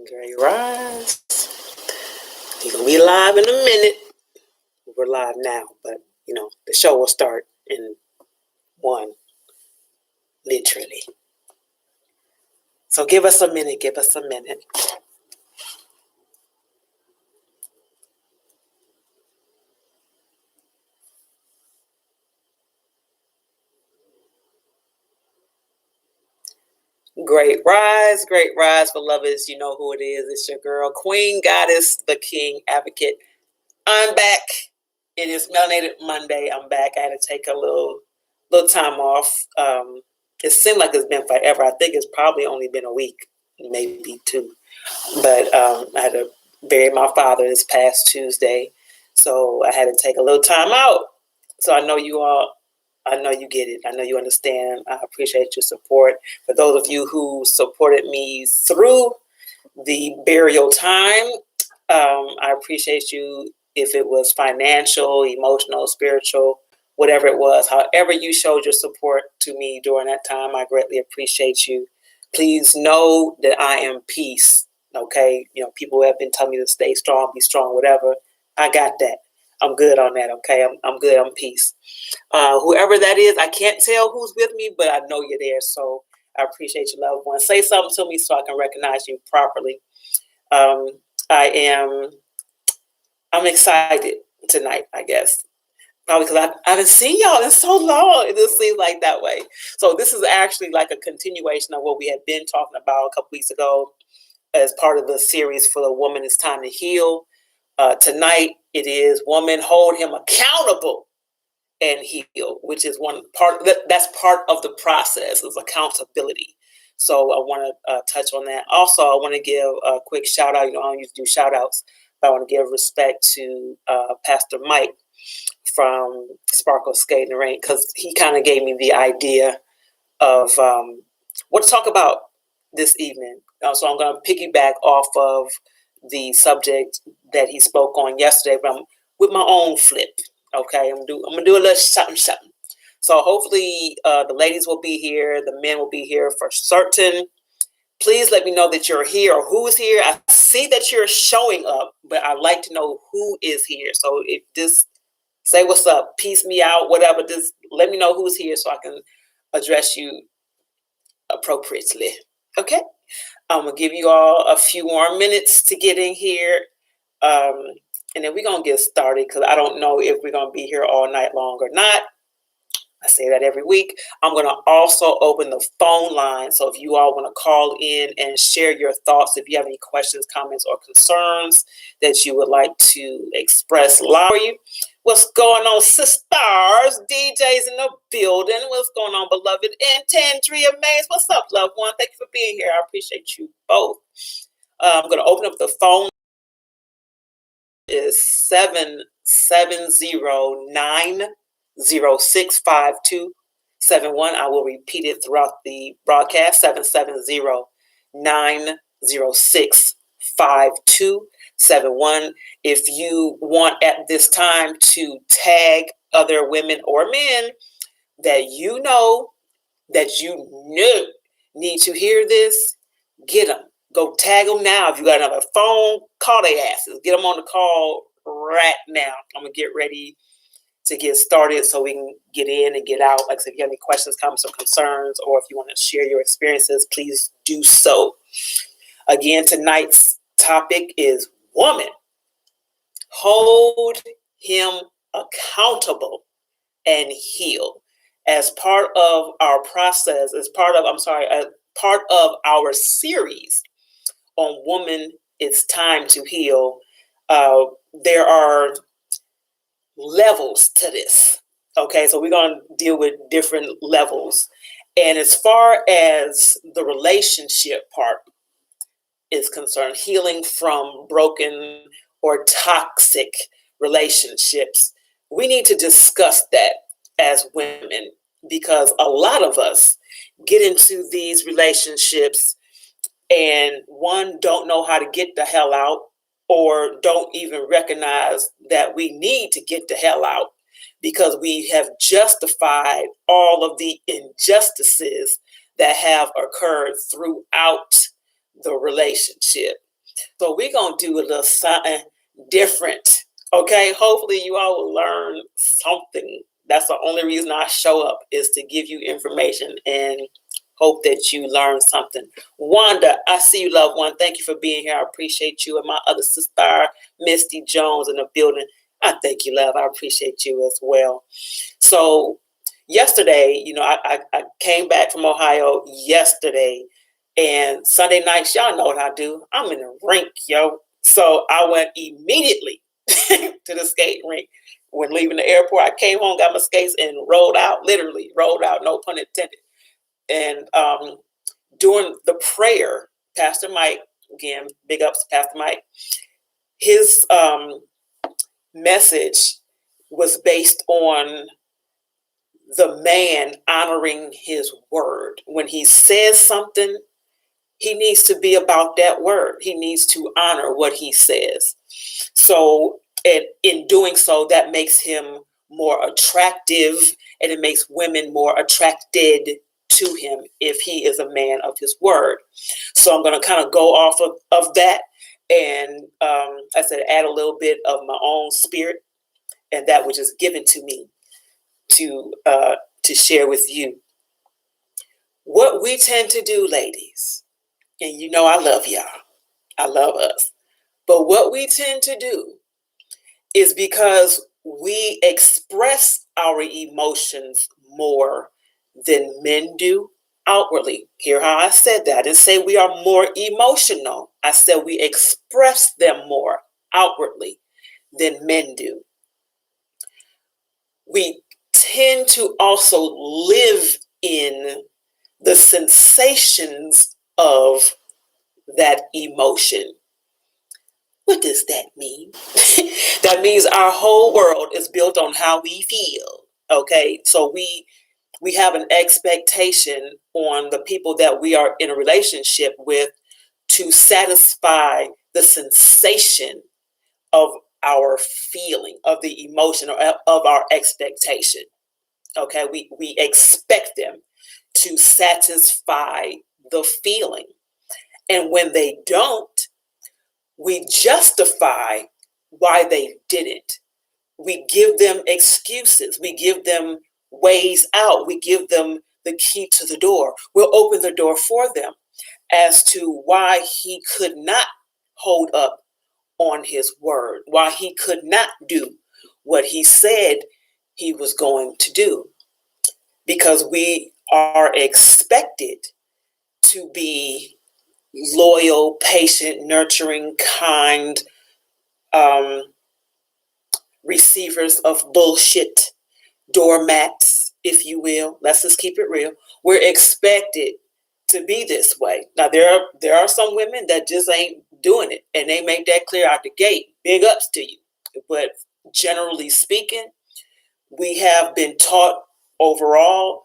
Great rise. You're going to be live in a minute. We're live now, but the show will start in one, literally. So give us a minute. Great rise, beloveds. You know who it is. It's your girl, Queen Goddess, the King Advocate. I'm back. It is Melanated Monday. I'm back. I had to take a little time off. It seemed like it's been forever. I think it's probably only been a week, maybe two. But I had to bury my father this past Tuesday, so I had to take a little time out. So I know you all. I know you get it. I know you understand. I appreciate your support. For those of you who supported me through the burial time, I appreciate you. If it was financial, emotional, spiritual, whatever it was, however you showed your support to me during that time, I greatly appreciate you. Please know that I am peace. Okay, people have been telling me to stay strong, be strong, whatever. I got that. I'm good on that. Okay, I'm good. I'm peace. Whoever that is, I can't tell who's with me, but I know you're there. So I appreciate you, loved one. Say something to me so I can recognize you properly. I'm excited tonight, I guess. Probably because I haven't seen y'all in so long. It just seems like that way. So this is actually like a continuation of what we had been talking about a couple weeks ago as part of the series for the Woman It's Time to Heal. Tonight it is Woman, Hold Him Accountable and Heal, which is one part that's part of the process is accountability. So I want to touch on that. Also, I want to give a quick shout out. I don't usually do shout outs, but I want to give respect to Pastor Mike from Sparkle Skate in the Rain, because he kind of gave me the idea of what to talk about this evening. So I'm going to piggyback off of the subject that he spoke on yesterday, but I'm with my own flip. Okay, I'm gonna do a little something. So hopefully the ladies will be here, the men will be here for certain. Please let me know that you're here or who's here. I see that you're showing up, but I'd like to know who is here. So if just say what's up, peace me out, whatever. Just let me know who's here so I can address you appropriately. Okay? I'm going to give you all a few more minutes to get in here. And then we're going to get started because I don't know if we're going to be here all night long or not. I say that every week. I'm going to also open the phone line. So if you all want to call in and share your thoughts, if you have any questions, comments, or concerns that you would like to express live for you. What's going on, sisters? DJs in the building. What's going on, beloved? And Tandria Mays. What's up, loved one? Thank you for being here. I appreciate you both. I'm going to open up the phone. Is 770-906-5271. I will repeat it throughout the broadcast. 770-906-5271. If you want at this time to tag other women or men that you know need to hear this, get them. Go tag them now. If you got another phone, call their asses. Get them on the call right now. I'm going to get ready to get started so we can get in and get out. Like I said, if you have any questions, comments, or concerns, or if you want to share your experiences, please do so. Again, tonight's topic is woman. Hold him accountable and heal. As part of our process, as part of our series on Woman, It's Time to Heal, there are levels to this. Okay, so we're going to deal with different levels. And as far as the relationship part is concerned, healing from broken or toxic relationships, we need to discuss that as women, because a lot of us get into these relationships and don't know how to get the hell out, or don't even recognize that we need to get the hell out because we have justified all of the injustices that have occurred throughout the relationship. So we're going to do a little something different. Okay, hopefully you all will learn something. That's the only reason I show up, is to give you information and hope that you learn something. Wanda, I see you, loved one. Thank you for being here. I appreciate you. And my other sister, Misty Jones, in the building. I thank you, love. I appreciate you as well. So yesterday, I came back from Ohio yesterday, and Sunday nights, y'all know what I do. I'm in the rink, yo. So I went immediately to the skate rink. When leaving the airport, I came home, got my skates, and rolled out, literally rolled out, no pun intended. And during the prayer, Pastor Mike, again, big ups to Pastor Mike, his message was based on the man honoring his word. When he says something, he needs to be about that word. He needs to honor what he says. So, and in doing so, that makes him more attractive, and it makes women more attracted to him if he is a man of his word. So I'm going to kind of go off of that, and I said add a little bit of my own spirit and that which is given to me to share with you. What we tend to do, ladies, and you know I love y'all, I love us, but what we tend to do is, because we express our emotions more than men do outwardly. Hear how I said that? I didn't say we are more emotional. I said we express them more outwardly than men do. We tend to also live in the sensations of that emotion. What does that mean? That means our whole world is built on how we feel. Okay, so we have an expectation on the people that we are in a relationship with to satisfy the sensation of our feeling, of the emotion, or of our expectation. Okay, we expect them to satisfy the feeling. And when they don't, we justify why they didn't. We give them excuses. We give them ways out. We give them the key to the door. We'll open the door for them as to why he could not hold up on his word, why he could not do what he said he was going to do. Because we are expected to be loyal, patient, nurturing, kind, receivers of bullshit, doormats, if you will. Let's just keep it real. We're expected to be this way. Now, there are some women that just ain't doing it, and they make that clear out the gate. Big ups to you. But generally speaking, we have been taught overall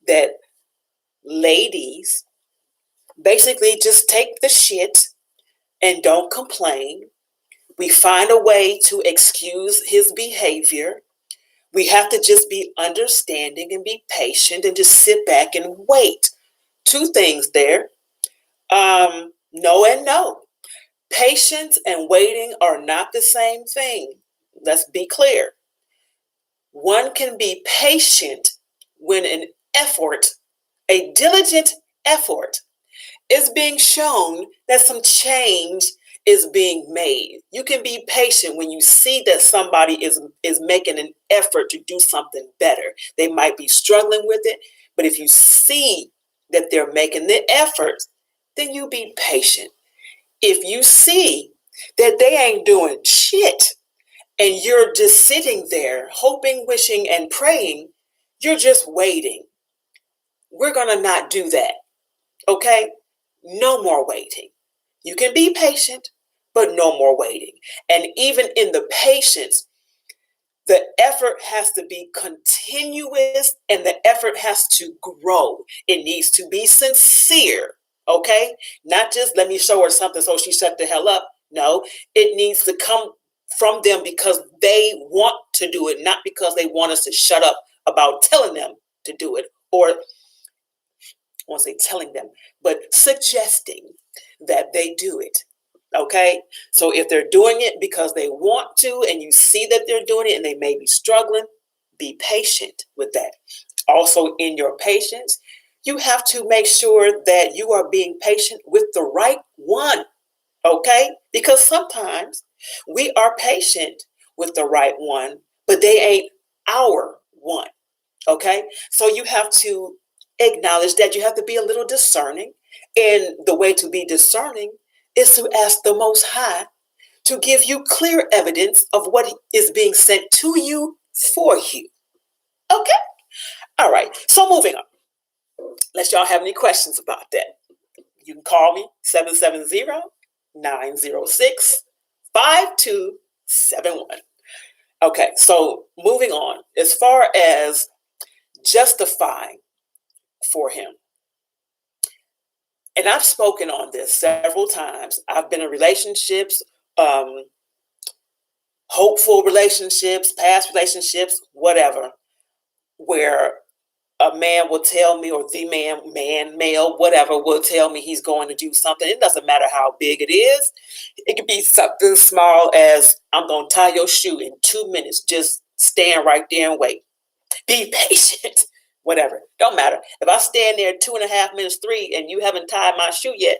that ladies basically just take the shit and don't complain. We find a way to excuse his behavior. We have to just be understanding and be patient and just sit back and wait. Two things there. No and no. Patience and waiting are not the same thing. Let's be clear. One can be patient when an effort, a diligent effort, is being shown that some change is being made. You can be patient when you see that somebody is making an effort to do something better. They might be struggling with it, but if you see that they're making the effort, then you be patient. If you see that they ain't doing shit and you're just sitting there hoping, wishing, and praying, you're just waiting. We're going to not do that. Okay? No more waiting. You can be patient, but no more waiting. And even in the patience, the effort has to be continuous and the effort has to grow. It needs to be sincere, okay? Not just let me show her something so she shut the hell up. No, it needs to come from them because they want to do it, not because they want us to shut up about telling them to do it, or I won't say telling them, but suggesting that they do it. Okay, so if they're doing it because they want to, and you see that they're doing it and they may be struggling, be patient with that. Also, in your patience, you have to make sure that you are being patient with the right one. Okay, because sometimes we are patient with the right one, but they ain't our one. Okay, so you have to acknowledge that you have to be a little discerning. And the way to be discerning is to ask the Most High to give you clear evidence of what is being sent to you for you. Okay, all right, so moving on. Unless y'all have any questions about that, you can call me 770-906-5271. Okay, so moving on. As far as justifying for him, and I've spoken on this several times. I've been in relationships, hopeful relationships, past relationships, whatever, where a man will tell me, or the male, whatever, will tell me he's going to do something. It doesn't matter how big it is. It could be something small as, I'm going to tie your shoe in 2 minutes. Just stand right there and wait. Be patient. Whatever. Don't matter. If I stand there 2.5 minutes, 3, and you haven't tied my shoe yet,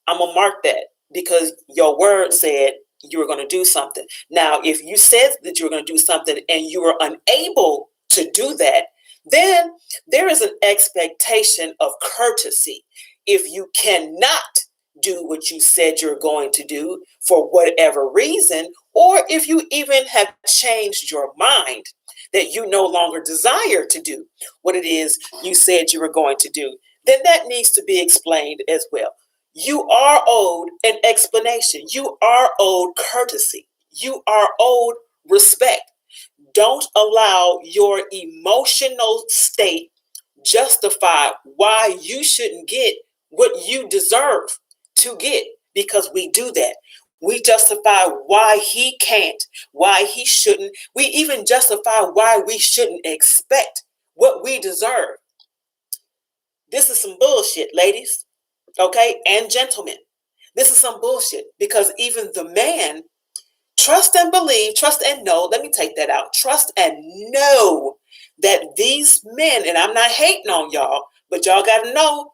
I'm going to mark that because your word said you were going to do something. Now, if you said that you were going to do something and you were unable to do that, then there is an expectation of courtesy. If you cannot do what you said you're going to do for whatever reason, or if you even have changed your mind that you no longer desire to do what it is you said you were going to do, then that needs to be explained as well. You are owed an explanation. You are owed courtesy. You are owed respect. Don't allow your emotional state justify why you shouldn't get what you deserve to get, because we do that. We justify why he can't, why he shouldn't. We even justify why we shouldn't expect what we deserve. This is some bullshit, ladies. Okay, and gentlemen, this is some bullshit, because even the man, trust and believe, trust and know, let me take that out, trust and know that these men, and I'm not hating on y'all, but y'all got to know,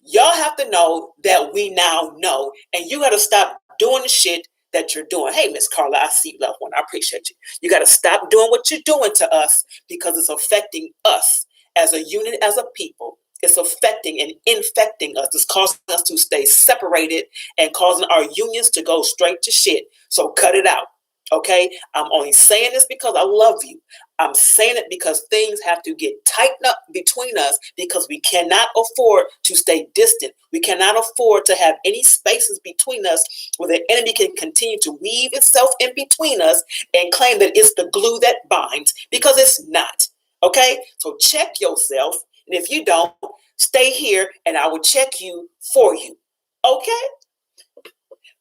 y'all have to know that we now know, and you got to stop doing the shit that you're doing. Hey, Miss Carla, I see you, loved one. I appreciate you. You got to stop doing what you're doing to us, because it's affecting us as a unit, as a people. It's affecting and infecting us. It's causing us to stay separated and causing our unions to go straight to shit. So cut it out. Okay? I'm only saying this because I love you. I'm saying it because things have to get tightened up between us, because we cannot afford to stay distant. We cannot afford to have any spaces between us where the enemy can continue to weave itself in between us and claim that it's the glue that binds, because it's not. Okay? So check yourself. And if you don't, stay here and I will check you for you. Okay?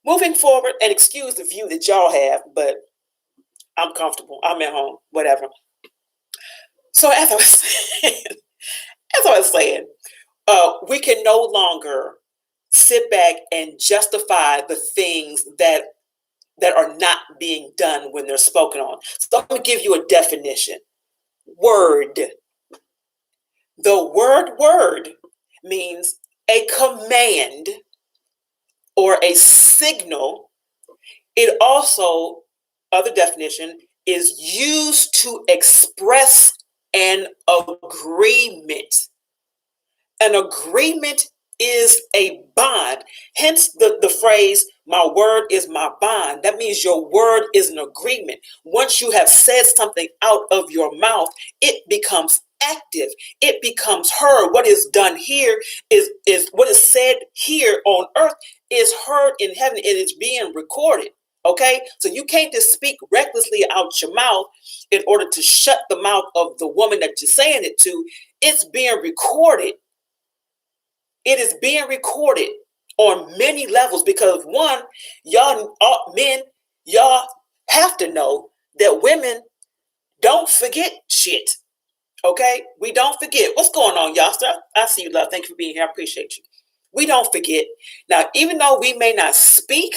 Moving forward, and excuse the view that y'all have, but I'm comfortable. I'm at home, whatever. So as I was saying, we can no longer sit back and justify the things that are not being done when they're spoken on. So I'm going to give you a definition. Word. The word means a command or a signal. It also, other definition, is used to express an agreement. An agreement is a bond. Hence the phrase, my word is my bond. That means your word is an agreement. Once you have said something out of your mouth, it becomes active. It becomes heard. What is done here is what is said here on earth is heard in heaven. It is being recorded. Okay, so you can't just speak recklessly out your mouth in order to shut the mouth of the woman that you're saying it to. It's being recorded. It is being recorded on many levels, because one, y'all men, y'all have to know that women don't forget shit. Okay, we don't forget. What's going on, y'all? Sir, I see you, love. Thank you for being here. I appreciate you. We don't forget. Now, even though we may not speak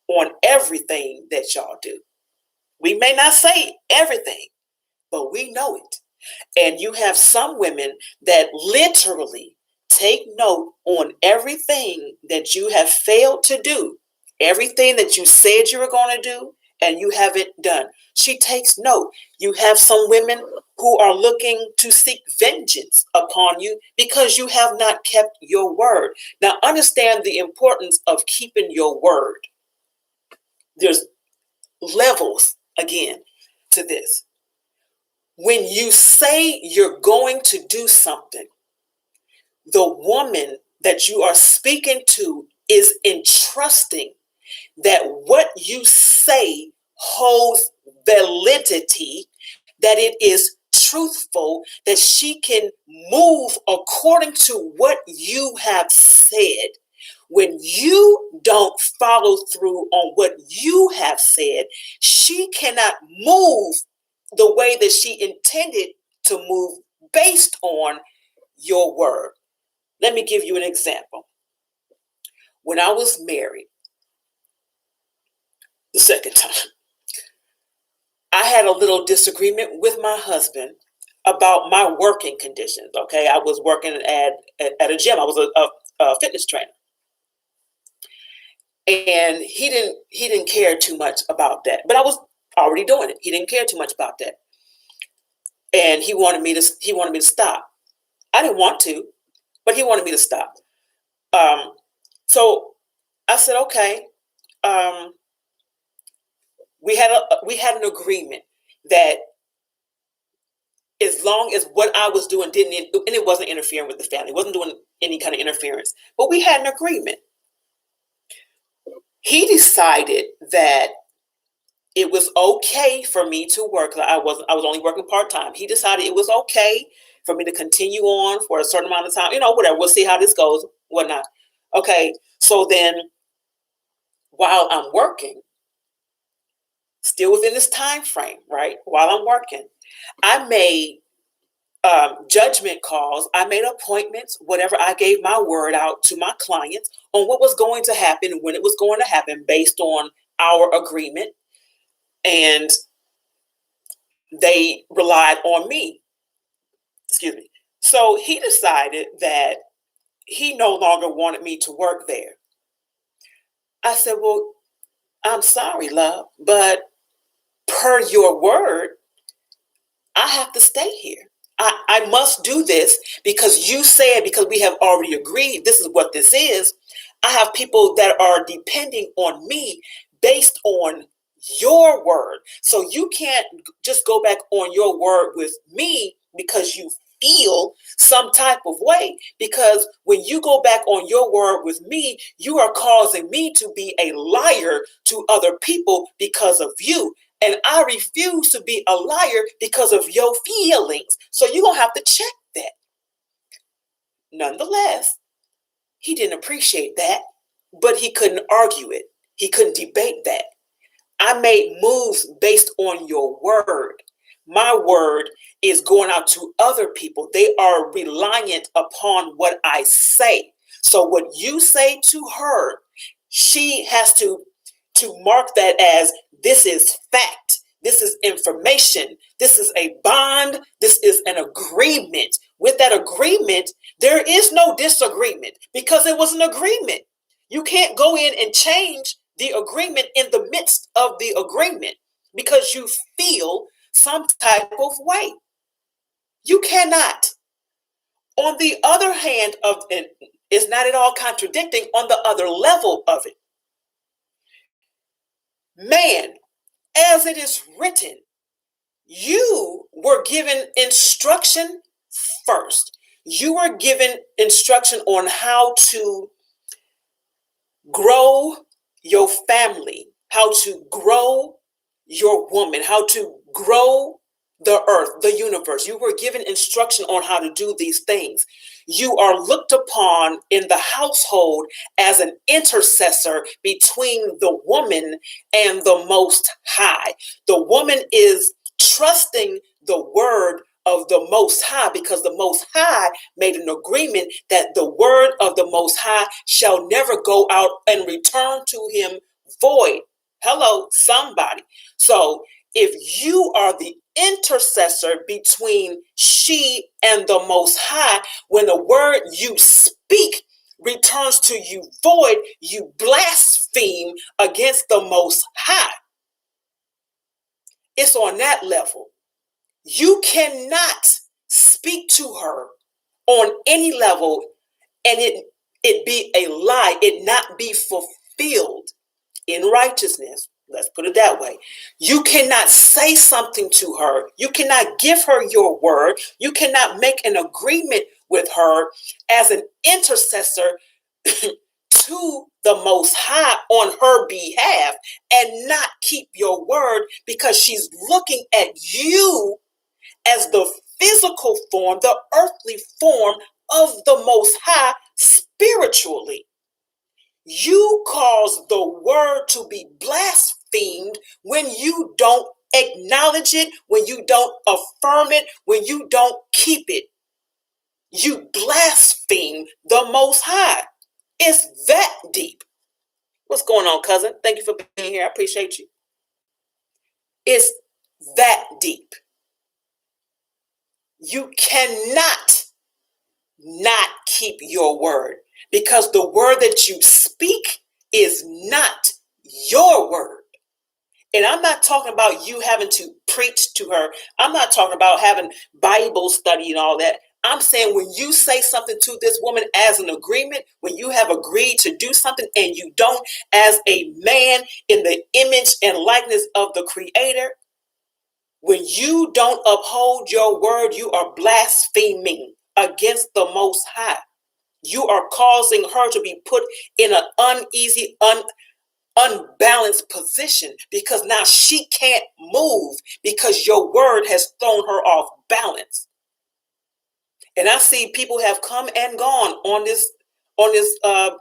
on everything that y'all do, we may not say everything, but we know it. And you have some women that literally take note on everything that you have failed to do, everything that you said you were going to do, and you haven't done. She takes note. You have some women who are looking to seek vengeance upon you because you have not kept your word. Now, understand the importance of keeping your word. There's levels, again, to this. When you say you're going to do something, the woman that you are speaking to is entrusting that what you say holds validity, that it is truthful, that she can move according to what you have said. When you don't follow through on what you have said, she cannot move the way that she intended to move based on your word. Let me give you an example. When I was married the second time, I had a little disagreement with my husband about my working conditions. Okay, I was working at a gym. I was a fitness trainer, and he didn't care too much about that. But I was already doing it. He didn't care too much about that, and he wanted me to stop. I didn't want to, but he wanted me to stop. So I said, okay. We had an agreement that as long as what I was doing and it wasn't interfering with the family, wasn't doing any kind of interference, but we had an agreement. He decided that it was okay for me to work. I was only working part-time. He decided it was okay for me to continue on for a certain amount of time. Whatever. We'll see how this goes, whatnot. Okay. So then while I'm working, still within this time frame, right? While I'm working, I made judgment calls. I made appointments, whatever. I gave my word out to my clients on what was going to happen, when it was going to happen based on our agreement. And they relied on me. Excuse me. So he decided that he no longer wanted me to work there. I said, well, I'm sorry, love, but per your word, I have to stay here. I must do this because you said, because we have already agreed, this is what this is. I have people that are depending on me based on your word. So you can't just go back on your word with me because you feel some type of way. Because when you go back on your word with me, you are causing me to be a liar to other people because of you. And I refuse to be a liar because of your feelings. So you're going to have to check that. Nonetheless, he didn't appreciate that, but he couldn't argue it. He couldn't debate that. I made moves based on your word. My word is going out to other people. They are reliant upon what I say. So what you say to her, she has to mark that as, this is fact. This is information. This is a bond. This is an agreement. With that agreement, there is no disagreement because it was an agreement. You can't go in and change the agreement in the midst of the agreement because you feel some type of way. You cannot. On the other hand, it's not at all contradicting on the other level of it. Man, as it is written, you were given instruction first. You were given instruction on how to grow your family, how to grow your woman, how to grow the earth, the universe. You were given instruction on how to do these things. You are looked upon in the household as an intercessor between the woman and the Most High. The woman is trusting the word of the Most High, because the Most High made an agreement that the word of the Most High shall never go out and return to him void. Hello, somebody. So if you are the intercessor between she and the Most High, when the word you speak returns to you void, you blaspheme against the Most High. It's on that level. You cannot speak to her on any level and it be a lie, it not be fulfilled in righteousness. Let's put it that way. You cannot say something to her. You cannot give her your word. You cannot make an agreement with her as an intercessor to the Most High on her behalf and not keep your word, because she's looking at you as the physical form, the earthly form of the Most High spiritually. You cause the word to be blasphemed when you don't acknowledge it, when you don't affirm it, when you don't keep it. You blaspheme the Most High. It's that deep. What's going on, cousin? Thank you for being here. I appreciate you. It's that deep. You cannot not keep your word, because the word that you speak is not your word. And I'm not talking about you having to preach to her. I'm not talking about having Bible study and all that. I'm saying when you say something to this woman as an agreement, when you have agreed to do something and you don't, as a man in the image and likeness of the Creator, when you don't uphold your word, you are blaspheming against the Most High. You are causing her to be put in an uneasy, unbalanced position, because now she can't move because your word has thrown her off balance. And I see people have come and gone on this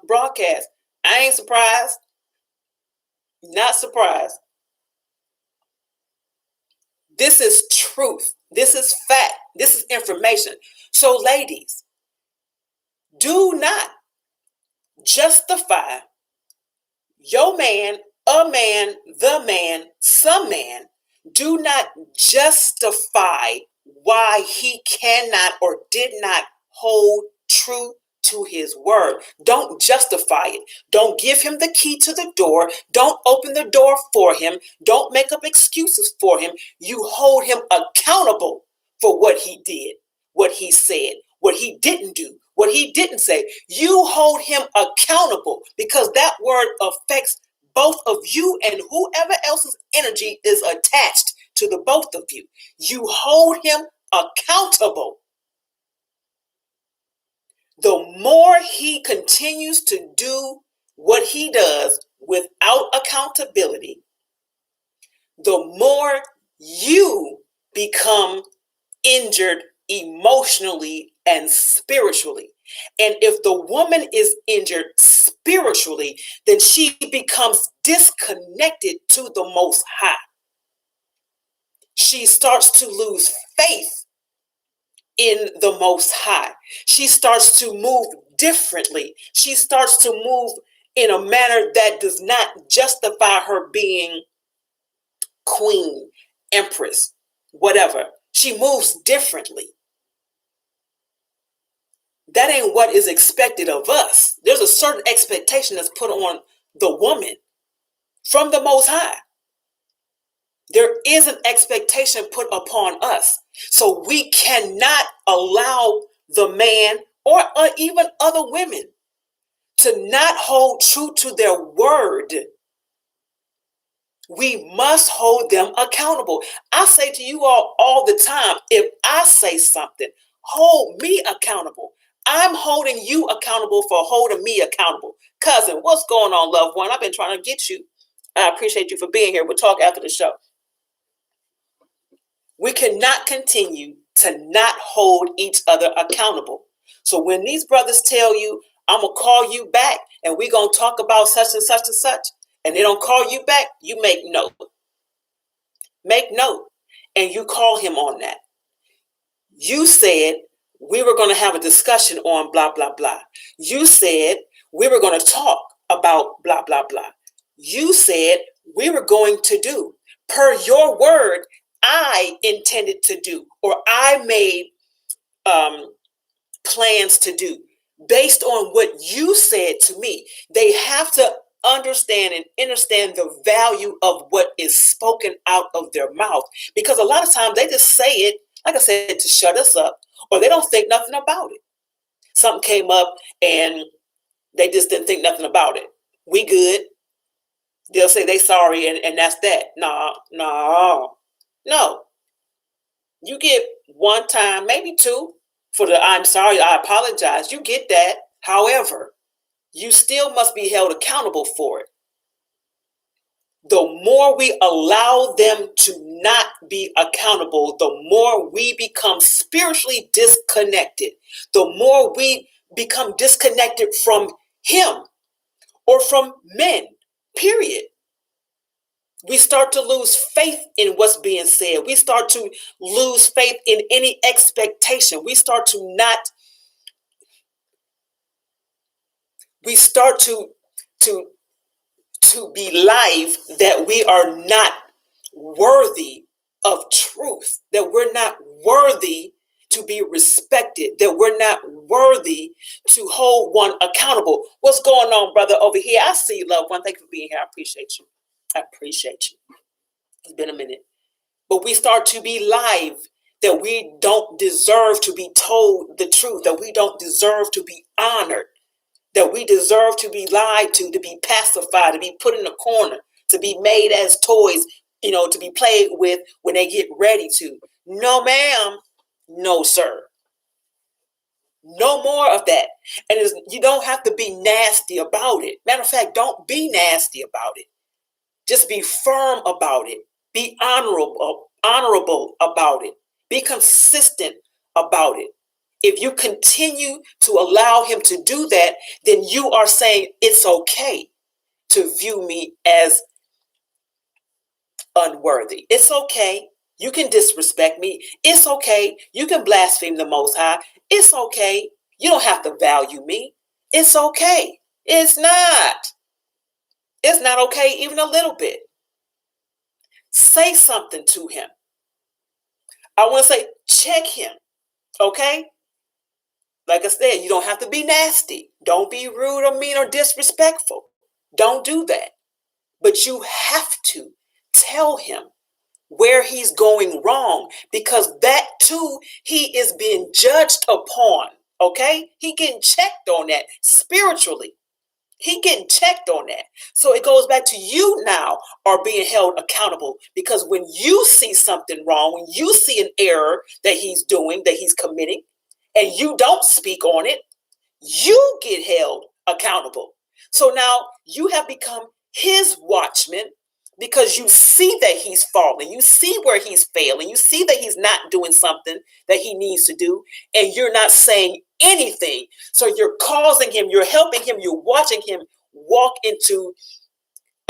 broadcast. I ain't surprised. Not surprised. This is truth. This is fact. This is information. So, ladies, do not justify your man, a man, the man, some man. Do not justify why he cannot or did not hold true to his word. Don't justify it. Don't give him the key to the door. Don't open the door for him. Don't make up excuses for him. You hold him accountable for what he did, what he said, what he didn't do, what he didn't say. You hold him accountable, because that word affects both of you and whoever else's energy is attached to the both of you. You hold him accountable. The more he continues to do what he does without accountability, the more you become injured emotionally and spiritually. And if the woman is injured spiritually, then she becomes disconnected to the Most High. She starts to lose faith in the Most High. She starts to move differently. She starts to move in a manner that does not justify her being queen, empress, whatever. She moves differently. That ain't what is expected of us. There's a certain expectation that's put on the woman from the Most High. There is an expectation put upon us. So we cannot allow the man or even other women to not hold true to their word. We must hold them accountable. I say to you all the time, if I say something, hold me accountable. I'm holding you accountable for holding me accountable. Cousin, what's going on, loved one? I've been trying to get you. I appreciate you for being here. We'll talk after the show. We cannot continue to not hold each other accountable. So when these brothers tell you, I'm going to call you back and we're going to talk about such and such and such, and they don't call you back, you make note. Make note, and you call him on that. You said we were going to have a discussion on blah, blah, blah. You said we were going to talk about blah, blah, blah. You said we were going to do. Per your word, I intended to do, or I made plans to do based on what you said to me. They have to understand and understand the value of what is spoken out of their mouth, because a lot of times they just say it, like I said, to shut us up, or they don't think nothing about it. Something came up and they just didn't think nothing about it. We good. They'll say they sorry, and that's that. No. You get one time, maybe two, for the I'm sorry, I apologize. You get that. However, you still must be held accountable for it. The more we allow them to not be accountable, the more we become spiritually disconnected, the more we become disconnected from Him or from men, period. We start to lose faith in what's being said. We start to lose faith in any expectation. We start to believe that we are not worthy of truth, that we're not worthy to be respected, that we're not worthy to hold one accountable. What's going on, brother, over here? I see you, loved one. Thank you for being here. I appreciate you. It's been a minute. But we start to believe that we don't deserve to be told the truth, that we don't deserve to be honored, that we deserve to be lied to be pacified, to be put in a corner, to be made as toys, to be played with when they get ready to. No, ma'am. No, sir. No more of that. And you don't have to be nasty about it. Matter of fact, don't be nasty about it. Just be firm about it. Be honorable about it. Be consistent about it. If you continue to allow him to do that, then you are saying it's okay to view me as unworthy. It's okay. You can disrespect me. It's okay. You can blaspheme the Most High. It's okay. You don't have to value me. It's okay. It's not. It's not okay even a little bit. Say something to him. I want to say, check him. Okay? Like I said, you don't have to be nasty. Don't be rude or mean or disrespectful. Don't do that. But you have to tell him where he's going wrong, because that too, he is being judged upon. Okay? He getting checked on that spiritually. He getting checked on that. So it goes back to you now are being held accountable, because when you see something wrong, when you see an error that he's doing, that he's committing, and you don't speak on it, you get held accountable. So now you have become his watchman, because you see that he's falling. You see where he's failing. You see that he's not doing something that he needs to do, and you're not saying anything. So you're causing him, you're helping him, you're watching him walk into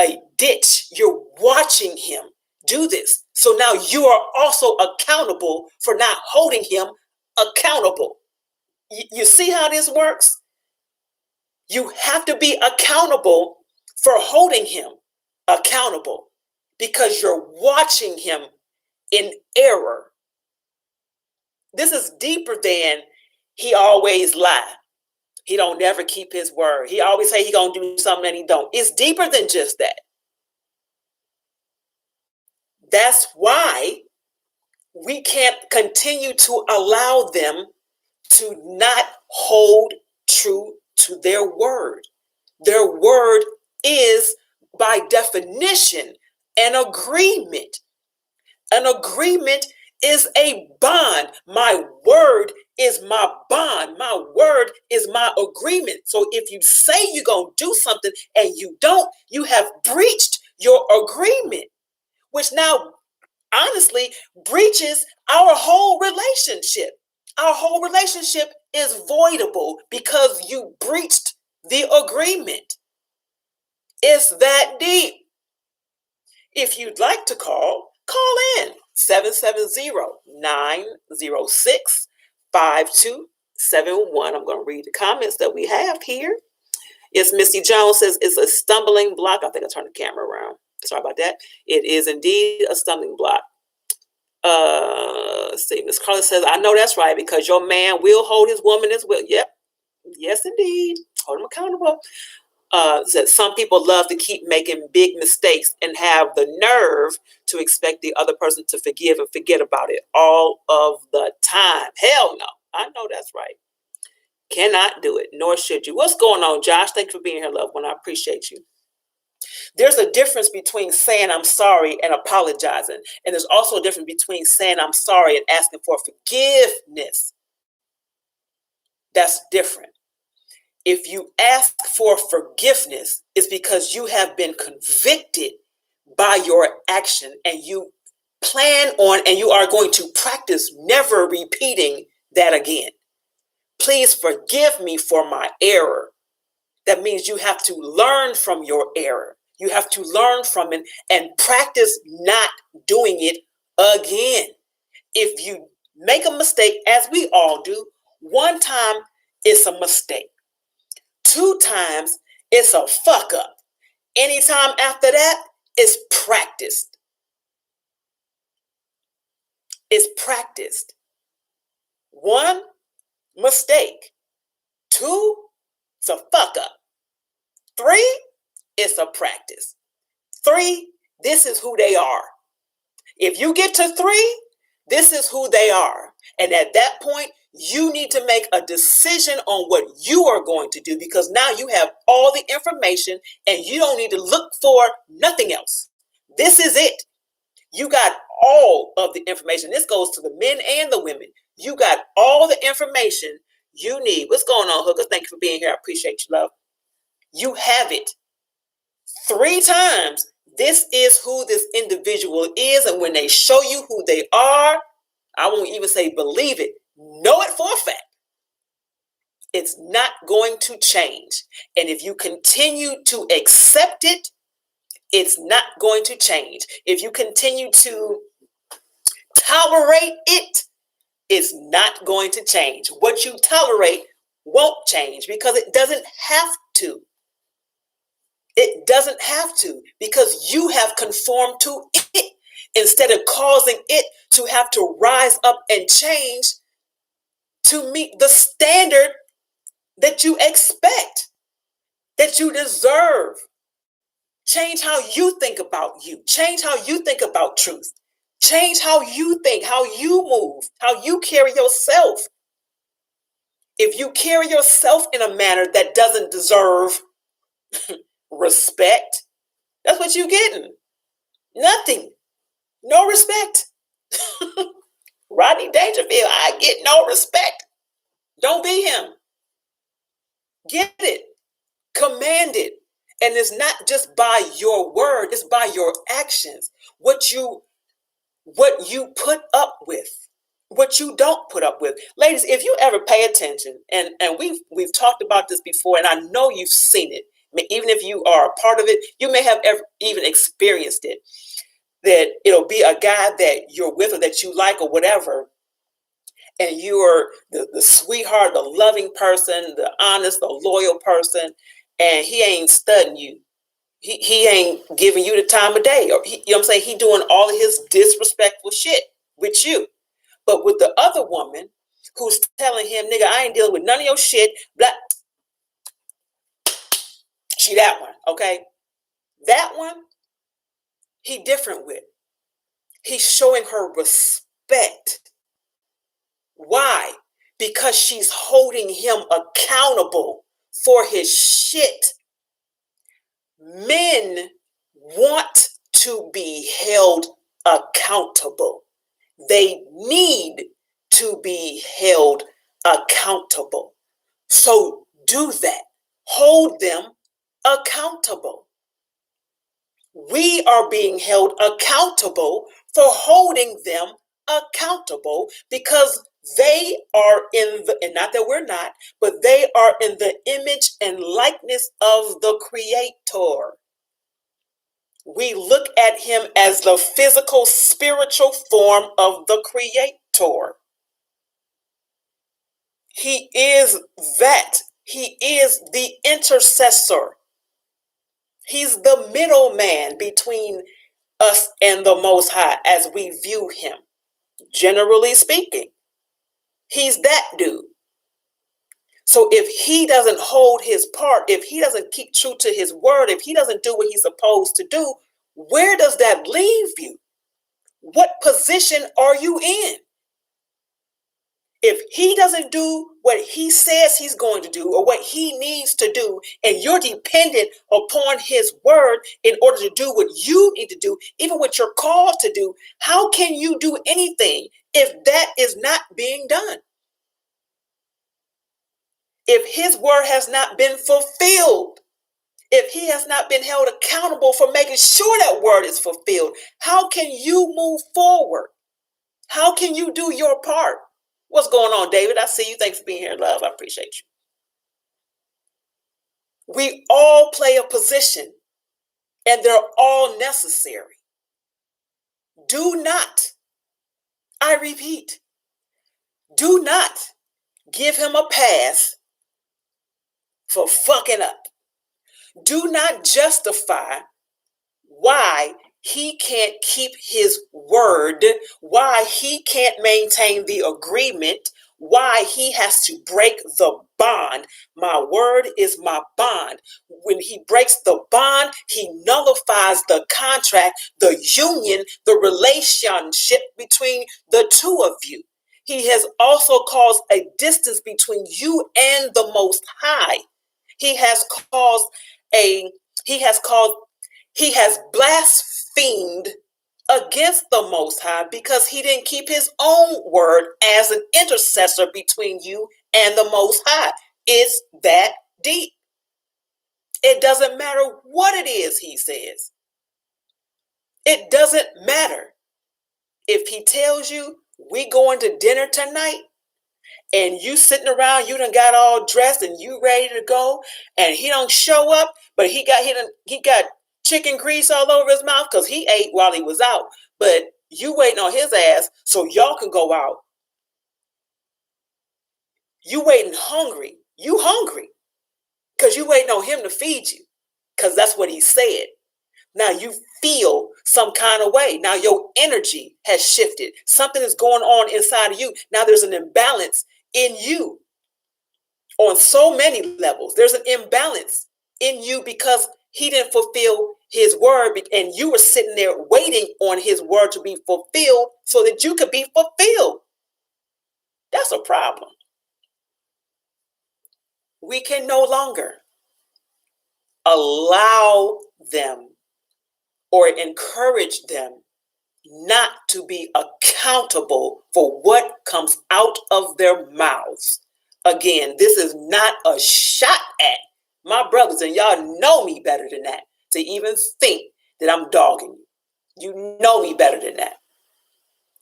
a ditch. You're watching him do this. So now you are also accountable for not holding him accountable. You see how this works? You have to be accountable for holding him accountable, because you're watching him in error. This is deeper than he always lie. He don't never keep his word. He always say he gonna do something and he don't. It's deeper than just that. That's why we can't continue to allow them to not hold true to their word. Their word is, by definition, an agreement. An agreement is a bond. My word is my bond. My word is my agreement. So if you say you're going to do something and you don't, you have breached your agreement, which now honestly breaches our whole relationship. Our whole relationship is voidable because you breached the agreement. It's that deep. If you'd like to call in 770-906-5271. I'm going to read the comments that we have here. It's Misty Jones says it's a stumbling block. I think I turned the camera around. Sorry about that. It is indeed a stumbling block. Let's see. Miss Carla says, I know that's right, because your man will hold his woman as well. Yep. Yes, indeed. Hold him accountable. That some people love to keep making big mistakes and have the nerve to expect the other person to forgive and forget about it all of the time. Hell no. I know that's right. Cannot do it, nor should you. What's going on, Josh? Thanks for being here, loved one. I appreciate you. There's a difference between saying I'm sorry and apologizing. And there's also a difference between saying I'm sorry and asking for forgiveness. That's different. If you ask for forgiveness, it's because you have been convicted by your action, and you plan on and you are going to practice never repeating that again. Please forgive me for my error. That means you have to learn from your error. You have to learn from it and practice not doing it again. If you make a mistake, as we all do, one time it's a mistake. 2 times it's a fuck up. Anytime after that, it's practiced. It's practiced. 1, mistake. 2, it's a fuck up. 3, it's a practice. 3, this is who they are. If you get to 3, this is who they are. And at that point, you need to make a decision on what you are going to do, because now you have all the information and you don't need to look for nothing else. This is it. You got all of the information. This goes to the men and the women. You got all the information you need. What's going on, Hooker? Thank you for being here. I appreciate you, love. You have it. 3 times, this is who this individual is. And when they show you who they are, I won't even say believe it. Know it for a fact. It's not going to change. And if you continue to accept it, it's not going to change. If you continue to tolerate it, it's not going to change. What you tolerate won't change, because it doesn't have to. It doesn't have to, because you have conformed to it instead of causing it to have to rise up and change to meet the standard that you expect, that you deserve. Change how you think about you. Change how you think about truth. Change how you think, how you move, how you carry yourself. If you carry yourself in a manner that doesn't deserve respect, that's what you're getting. Nothing. No respect. Rodney Dangerfield, I get no respect. Don't be him. Get it. Command it. And it's not just by your word, it's by your actions. What you put up with, what you don't put up with. Ladies, if you ever pay attention, and we've talked about this before, and I know you've seen it. I mean, even if you are a part of it, you may have ever even experienced it. That it'll be a guy that you're with or that you like or whatever, and you're the sweetheart, the loving person, the honest, the loyal person, and he ain't studying you. He ain't giving you the time of day, or you know what I'm saying? He doing all of his disrespectful shit with you. But with the other woman who's telling him, nigga, I ain't dealing with none of your shit, blah. She that one, okay? That one, he different with. He's showing her respect. Why? Because she's holding him accountable for his shit. Men want to be held accountable. They need to be held accountable. So do that. Hold them accountable. We are being held accountable for holding them accountable, because they are in the, and not that we're not, but they are in the image and likeness of the Creator. We look at him as the physical, spiritual form of the Creator. He is that. He is the intercessor. He's the middleman between us and the Most High as we view him. Generally speaking, he's that dude. So if he doesn't hold his part, if he doesn't keep true to his word, if he doesn't do what he's supposed to do, where does that leave you? What position are you in? If he doesn't do what he says he's going to do or what he needs to do, and you're dependent upon his word in order to do what you need to do, even what you're called to do, how can you do anything if that is not being done? If his word has not been fulfilled, if he has not been held accountable for making sure that word is fulfilled, how can you move forward? How can you do your part? What's going on, David? I see you. Thanks for being here, love. I appreciate you. We all play a position, and they're all necessary. Do not, I repeat, do not give him a pass for fucking up. Do not justify why he can't keep his word, why he can't maintain the agreement, why he has to break the bond. My word is my bond. When he breaks the bond, he nullifies the contract, the union, the relationship between the two of you. He has also caused a distance between you and the Most High. He has blasphemed against the Most High because he didn't keep his own word as an intercessor between you and the Most High. It's that deep. It doesn't matter what it is he says. It doesn't matter. If he tells you we going to dinner tonight, and you sitting around, you done got all dressed and you ready to go, and he don't show up, but he got chicken grease all over his mouth because he ate while he was out. But you waiting on his ass so y'all can go out. You waiting hungry. You hungry because you waiting on him to feed you because that's what he said. Now you feel some kind of way. Now your energy has shifted. Something is going on inside of you. Now there's an imbalance in you on so many levels. There's an imbalance in you because he didn't fulfill his word, and you were sitting there waiting on his word to be fulfilled so that you could be fulfilled. That's a problem. We can no longer allow them or encourage them not to be accountable for what comes out of their mouths. Again, this is not a shot at my brothers, and y'all know me better than that to even think that I'm dogging you. You know me better than that.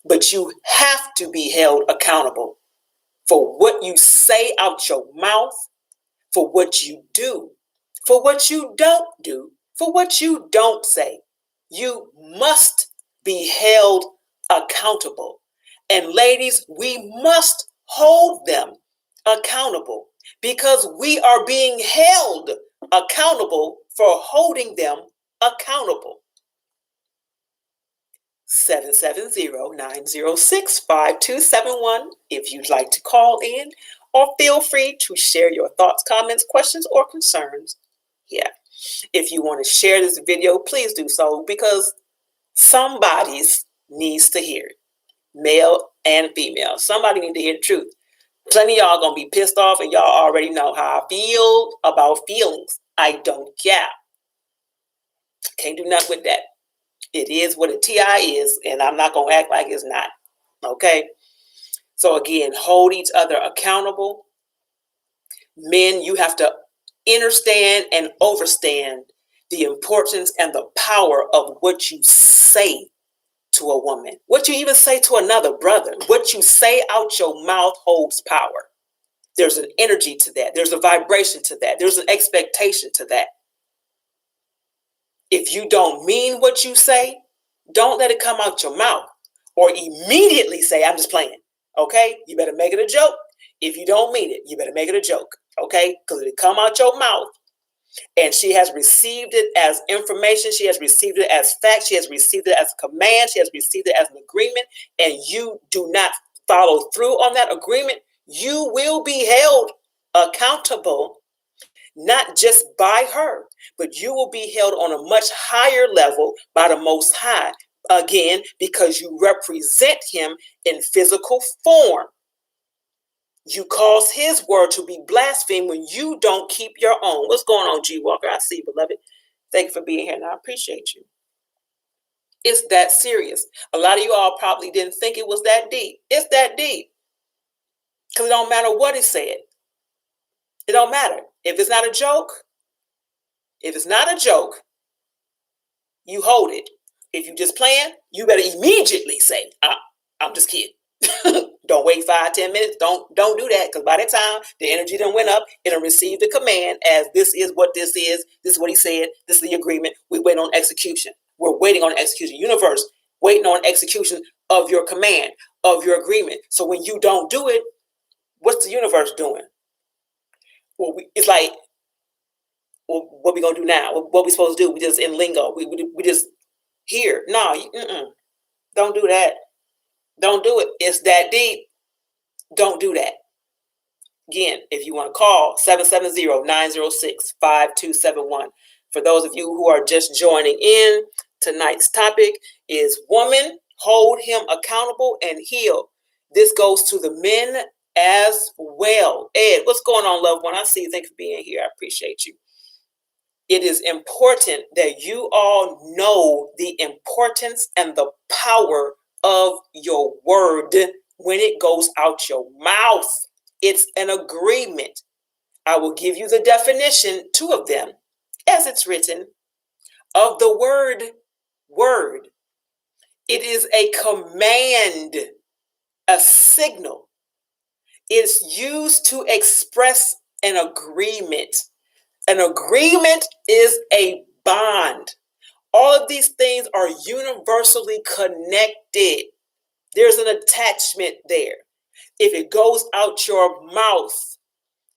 But you have to be held accountable for what you say out your mouth, for what you do, for what you don't do, for what you don't say. You must be held accountable. And ladies, we must hold them accountable because we are being held accountable for holding them accountable. 770-906-5271 if you'd like to call in, or feel free to share your thoughts, comments, questions, or concerns. Yeah. If you want to share this video, please do so because somebody needs to hear it. Male and female. Somebody needs to hear the truth. Plenty of y'all gonna be pissed off, and y'all already know how I feel about feelings. I don't care. Can't do nothing with that. It is what a TI is, and I'm not gonna act like it's not. Okay? So again, hold each other accountable. Men, you have to understand and overstand the importance and the power of what you say to a woman. What you even say to another brother. What you say out your mouth holds power. There's an energy to that. There's a vibration to that. There's an expectation to that. If you don't mean what you say, don't let it come out your mouth or immediately say, I'm just playing. Okay? You better make it a joke. If you don't mean it, you better make it a joke. Okay? Because if it come out your mouth and she has received it as information, she has received it as fact, she has received it as a command, she has received it as an agreement, and you do not follow through on that agreement, you will be held accountable, not just by her, but you will be held on a much higher level by the Most High, again, because you represent him in physical form. You cause his word to be blasphemed when you don't keep your own. What's going on, G Walker? I see you, beloved. Thank you for being here, and I appreciate you. It's that serious. A lot of you all probably didn't think it was that deep. It's that deep. Because it don't matter what he said. It don't matter. If it's not a joke, you hold it. If you just playing, you better immediately say, I'm just kidding. Don't wait 5-10 minutes. Don't do that, because by that time the energy done went up. It'll receive the command as this is what this is. This is what he said. This is the agreement. We wait on execution. We're waiting on execution. Universe waiting on execution of your command, of your agreement. So when you don't do it, what's the universe doing? Well, it's like, well, what we gonna do now? What we supposed to do? We just in lingo. We just here. No, don't do that. Don't do it. It's that deep. Don't do that. Again, if you want to call 770-906-5271. For those of you who are just joining in, tonight's topic is woman, hold him accountable and heal. This goes to the men as well. Ed, what's going on, loved one? I see you. Thanks for being here. I appreciate you. It is important that you all know the importance and the power of your word when it goes out your mouth. It's an agreement. I will give you the definition, 2 of them, as it's written, of the word word. It is a command, a signal. It's used to express an agreement. An agreement is a bond. All of these things are universally connected. There's an attachment there. If it goes out your mouth,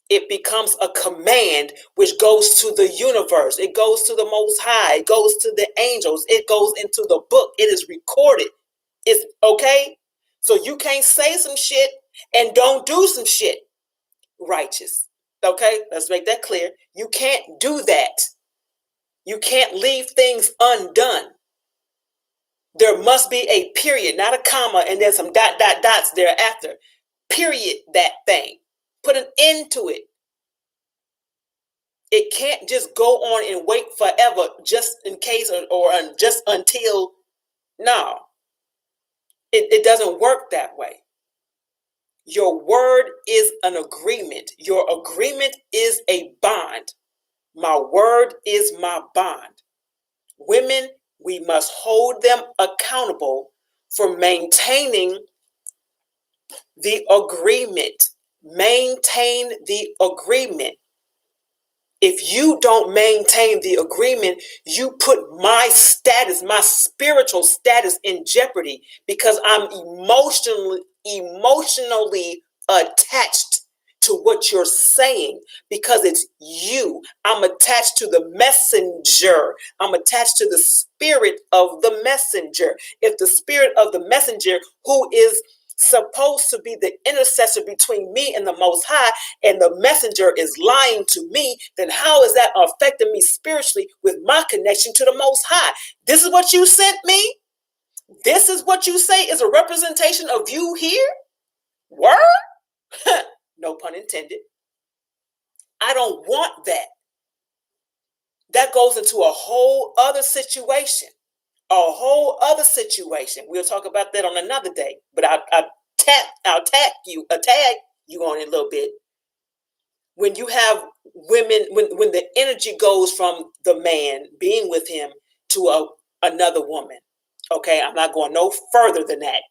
it becomes a command which goes to the universe. It goes to the Most High. It goes to the angels. It goes into the book. It is recorded. It's okay. So you can't say some shit and don't do some shit righteous. Okay, let's make that clear. You can't do that. You can't leave things undone. There must be a period, not a comma, and then some dots thereafter. Period that thing. Put an end to it. It can't just go on and wait forever just in case or just until. No. It doesn't work that way. Your word is an agreement. Your agreement is a bond. My word is my bond. Women, we must hold them accountable for maintaining the agreement. Maintain the agreement. If you don't maintain the agreement, you put my status, my spiritual status in jeopardy, because I'm emotionally attached to what you're saying, because it's you. I'm attached to the messenger. I'm attached to the spirit of the messenger. If the spirit of the messenger, who is supposed to be the intercessor between me and the Most High, and the messenger is lying to me, then how is that affecting me spiritually with my connection to the Most High? This is what you sent me? This is what you say is a representation of you here? Word? No pun intended. I don't want that. That goes into a whole other situation. We'll talk about that on another day, but I'll tag you on it a little bit. When you have women, when the energy goes from the man being with him to another woman, okay, I'm not going no further than that,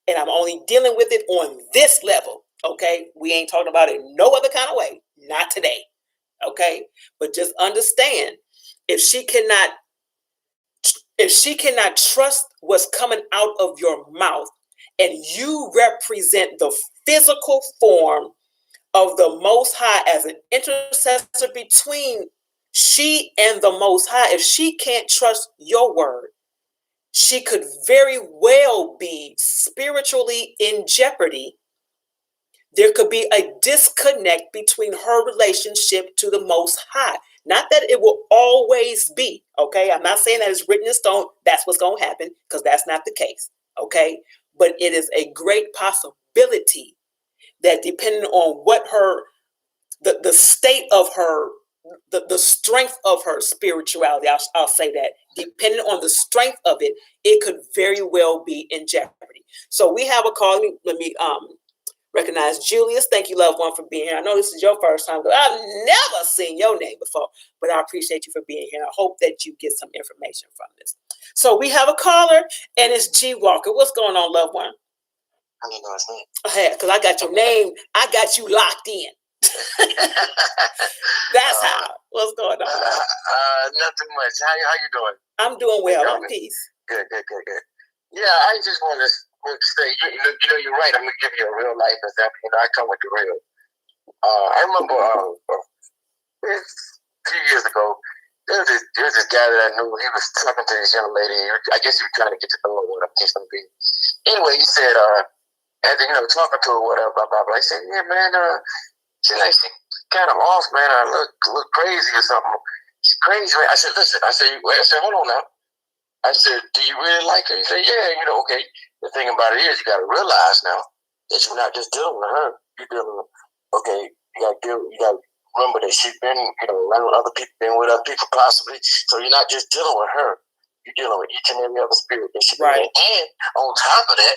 and I'm only dealing with it on this level, okay? We ain't talking about it no other kind of way, not today, okay? But just understand, if she cannot If she cannot trust what's coming out of your mouth, and you represent the physical form of the Most High as an intercessor between she and the Most High, if she can't trust your word, she could very well be spiritually in jeopardy. There could be a disconnect between her relationship to the Most High. Not that it will always be, okay? I'm not saying that it's written in stone, that's what's going to happen, because that's not the case, okay? But it is a great possibility that depending on what the state of her, the strength of her spirituality, I'll say that, depending on the strength of it, it could very well be in jeopardy. So we have a call. Let me recognize Julius. Thank you, loved one, for being here. I know this is your first time, but I've never seen your name before, but I appreciate you for being here. I hope that you get some information from this. So we have a caller, and it's G Walker. What's going on, loved one? How you know his name? Because I got your name. I got you locked in. That's how. What's going on? Nothing much. How you doing? I'm doing well. I'm peace. Good. Yeah, I just wanted to say, you're right. I'm gonna give you a real life example. I come with the real. I remember a few years ago, there was this guy that I knew. He was talking to this young lady. I guess he was trying to get to know her, whatever case may be. Anyway, he said, after talking to her, whatever, blah blah blah. He said, "Yeah, man, she's kind of off, man. I look crazy or something. She's crazy, man." I said, "Listen," I said, "Hold on now." I said, "Do you really like her?" He said, "Yeah, okay." The thing about it is, you got to realize now that you're not just dealing with her. You're dealing with, okay, you got to remember that she's been, around other people, been with other people possibly. So you're not just dealing with her. You're dealing with each and every other spirit that she's right. in. And on top of that,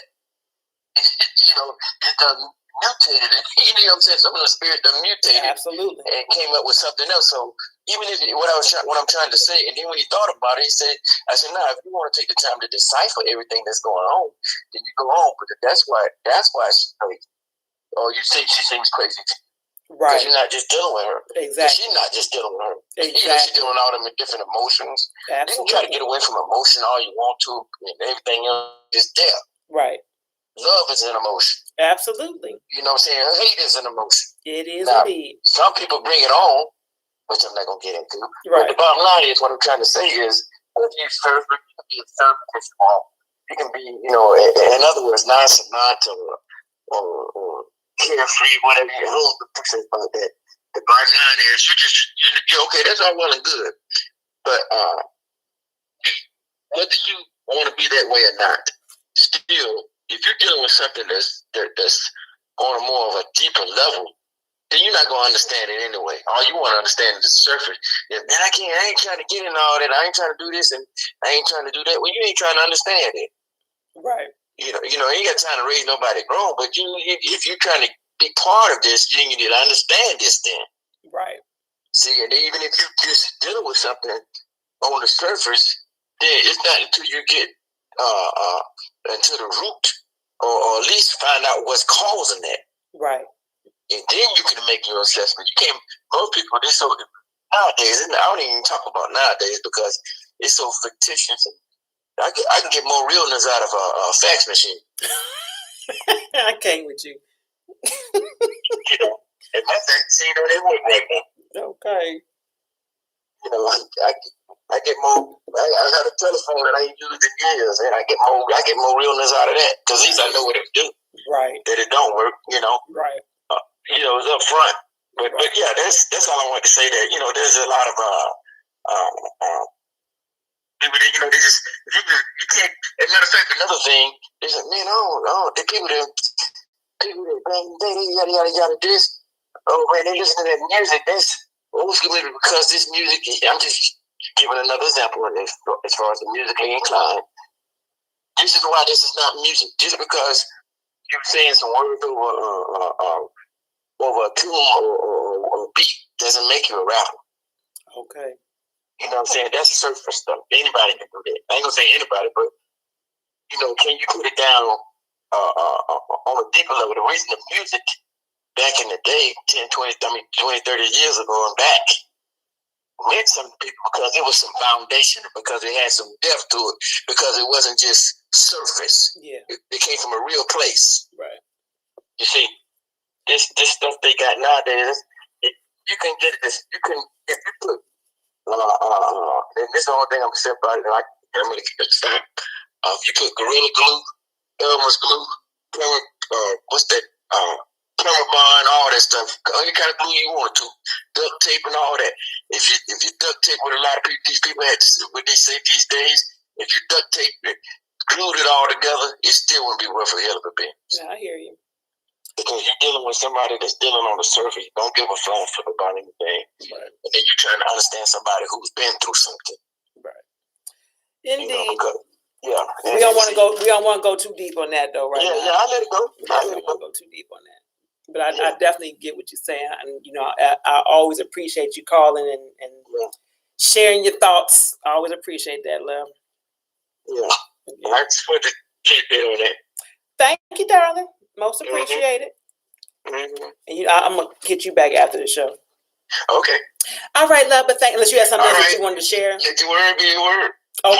it done mutated it. You know what I'm saying? Some of the spirit done mutated. Absolutely. And came up with something else. So even if what I'm trying to say, and then when he thought about it, he said, I said, "Nah, if you want to take the time to decipher everything that's going on, then you go on." But that's why she's crazy. Oh, you think she seems crazy? Right. Because you're not just dealing with her. Exactly. She's not just dealing with her. Exactly. She's dealing with all them different emotions. Absolutely. You can try to get away from emotion all you want to, and everything else is there. Right. Love is an emotion. Absolutely. You know what I'm saying? Hate is an emotion. It is now, indeed. Some people bring it on, which I'm not going to get into. Right. But the bottom line is, what I'm trying to say is, if you serve, you can be a servant as you want. You can be, in other words, nonchalant or carefree, whatever you hold the picture about that. The bottom line is, you're okay, that's all well and good. But whether you want to be that way or not, still, if you're dealing with something that's on a more of a deeper level, then you're not going to understand it anyway. All you want to understand is the surface. Man, I ain't trying to get in all that. I ain't trying to do this and I ain't trying to do that. Well, you ain't trying to understand it. Right. You ain't got time to raise nobody grown, but if you're trying to be part of this, you need to understand this then. Right. See, and even if you're just dealing with something on the surface, then it's not until you get into the root or at least find out what's causing that. Right. And then you can make your assessment. You can't, most people, they're so, nowadays, I don't even talk about nowadays because it's so fictitious. And I can get more realness out of a fax machine. I came with you. And my fax machine don't even work right now. Okay. I get more. I got a telephone that I ain't used in years, and I get more realness out of that because at least I know what it do. Right. That it don't work, Right. It's up front. But yeah, that's all I want to say. That there's a lot of people that they just you can't. As a matter of fact, another thing they said, man, the people that yada yada yada this. Oh man, they listen to that music. That's because this music. I'm just giving another example as far as the musically inclined. This is why this is not music. Just because you're saying some words over a tune or beat doesn't make you a rapper. Okay. You know what I'm saying? That's surface stuff. Anybody can do that. I ain't gonna say anybody, but can you put it down on a deeper level? The reason the music back in the day, 10, 20, 30 years ago and back, meant something to people because it was some foundation, because it had some depth to it, because it wasn't just surface. Yeah. It came from a real place. Right. You see, this stuff they got nowadays, you can get this. You can, if you put, and this is the only thing I'm gonna say about it. I'm gonna keep it stop. If you put Gorilla Glue, Elmer's Glue, what's that? Permabond, all that stuff. Any kind of glue you want to, duct tape and all that. If you duct tape, what a lot of people, these people had to, what they say these days, if you duct tape it, glued it all together, it still wouldn't be worth a hell of a bit. Yeah, I hear you. Because you're dealing with somebody that's dealing on the surface. You don't give a flying flip about anything. Right. And then you're trying to understand somebody who's been through something. Right. Indeed. You know, because, yeah. We don't want to go. We don't want to go too deep on that, though, right? Yeah, now. yeah. I let it go. I don't want to go too deep on that. But I definitely get what you're saying, and I always appreciate you calling and sharing your thoughts. I always appreciate that, love. Yeah. I just want to keep it on that. Thank you, darling. Most appreciated. Mm-hmm. And I'm gonna get you back after the show. Okay. All right, love. But unless you had something else that you wanted to share. Let your word be your word. Okay.